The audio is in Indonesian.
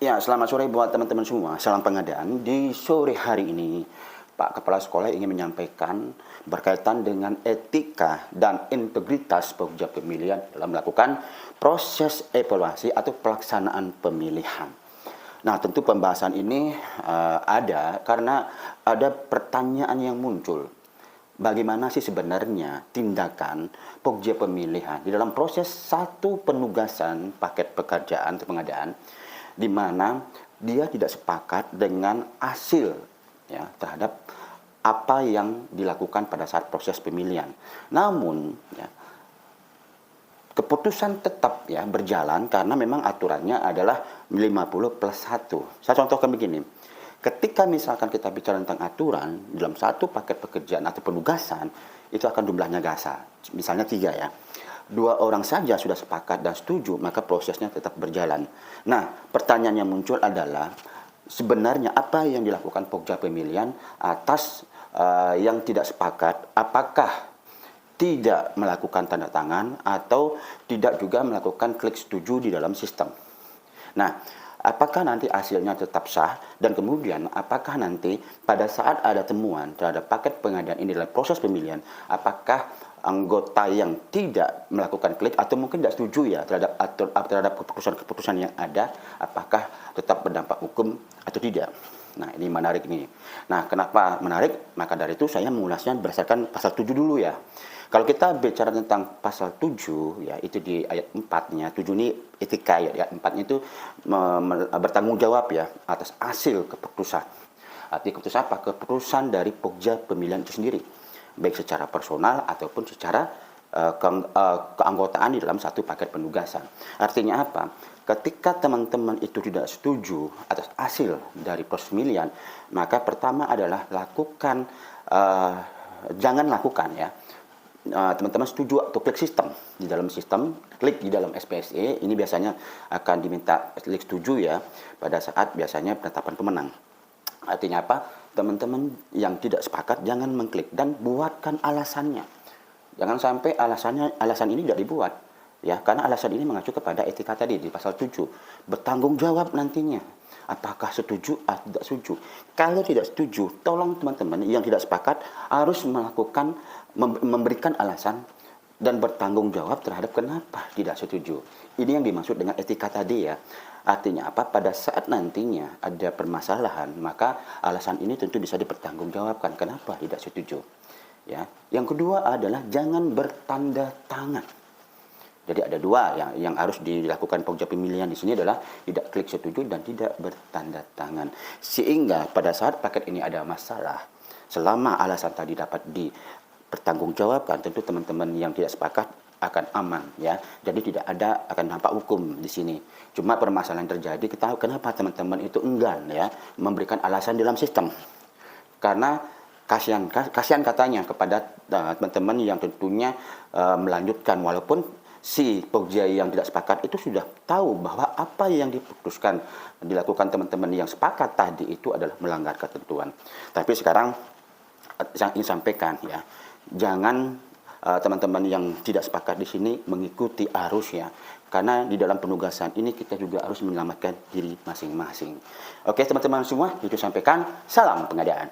Ya, selamat sore buat teman-teman semua. Salam pengadaan. Di sore hari ini, Pak Kepala Sekolah ingin menyampaikan berkaitan dengan etika dan integritas pekerja pemilihan dalam melakukan proses evaluasi atau pelaksanaan pemilihan. Nah, tentu pembahasan ini ada karena ada pertanyaan yang muncul. Bagaimana sih sebenarnya tindakan pekerja pemilihan di dalam proses satu penugasan paket pekerjaan atau pengadaan di mana dia tidak sepakat dengan hasil ya terhadap apa yang dilakukan pada saat proses pemilihan. Namun ya, keputusan tetap ya berjalan karena memang aturannya adalah 50+1. Saya contohkan begini. Ketika misalkan kita bicara tentang aturan dalam satu paket pekerjaan atau penugasan, itu akan jumlahnya gasa. Misalnya 3 ya. 2 orang saja sudah sepakat dan setuju, maka prosesnya tetap berjalan. Nah, pertanyaan yang muncul adalah sebenarnya apa yang dilakukan Pokja pemilihan atas yang tidak sepakat, apakah tidak melakukan tanda tangan atau tidak juga melakukan klik setuju di dalam sistem. Nah, apakah nanti hasilnya tetap sah dan kemudian apakah nanti pada saat ada temuan terhadap paket pengadaan ini dalam proses pemilihan, apakah anggota yang tidak melakukan klik atau mungkin tidak setuju ya terhadap keputusan-keputusan yang ada, apakah tetap berdampak hukum atau tidak. Nah, ini menarik nih. Nah, kenapa menarik? Maka dari itu saya mengulasnya berdasarkan pasal 7 dulu ya. Kalau kita bicara tentang pasal 7 ya, itu di ayat 4-nya. 7 ini etika ya, 4-nya itu bertanggung jawab ya atas hasil keputusan. Artinya keputusan apa? Keputusan dari Pokja pemilihan itu sendiri, baik secara personal ataupun secara keanggotaan di dalam satu paket penugasan. Artinya apa? Ketika teman-teman itu tidak setuju atas hasil dari proses pemilihan, maka pertama adalah jangan lakukan ya. Teman-teman setuju atau klik sistem di dalam sistem, klik di dalam SPSE, ini biasanya akan diminta klik setuju ya pada saat biasanya penetapan pemenang. Artinya apa? Teman-teman yang tidak sepakat jangan mengklik dan buatkan alasannya. Jangan sampai alasan ini tidak dibuat ya, karena alasan ini mengacu kepada etika tadi di pasal 7. Bertanggung jawab nantinya. Apakah setuju atau tidak setuju? Kalau tidak setuju, tolong teman-teman yang tidak sepakat harus memberikan alasan dan bertanggung jawab terhadap kenapa tidak setuju. Ini yang dimaksud dengan etika tadi ya. Artinya apa? Pada saat nantinya ada permasalahan, maka alasan ini tentu bisa dipertanggungjawabkan kenapa tidak setuju. Ya. Yang kedua adalah jangan bertanda tangan. Jadi ada 2 yang harus dilakukan Pokja pemilihan di sini adalah tidak klik setuju dan tidak bertanda tangan. Sehingga pada saat paket ini ada masalah, selama alasan tadi dapat dipertanggungjawabkan, tentu teman-teman yang tidak sepakat akan aman ya. Jadi tidak ada akan dampak hukum di sini. Cuma permasalahan terjadi, kita tahu kenapa teman-teman itu enggan ya memberikan alasan dalam sistem. Karena kasihan katanya kepada teman-teman yang tentunya melanjutkan walaupun si Pokja yang tidak sepakat itu sudah tahu bahwa apa yang dilakukan teman-teman yang sepakat tadi itu adalah melanggar ketentuan. Tapi sekarang saya ingin sampaikan ya, jangan teman-teman yang tidak sepakat di sini mengikuti arus ya. Karena di dalam penugasan ini kita juga harus menyelamatkan diri masing-masing. Oke teman-teman semua, itu sampaikan. Salam pengadaan.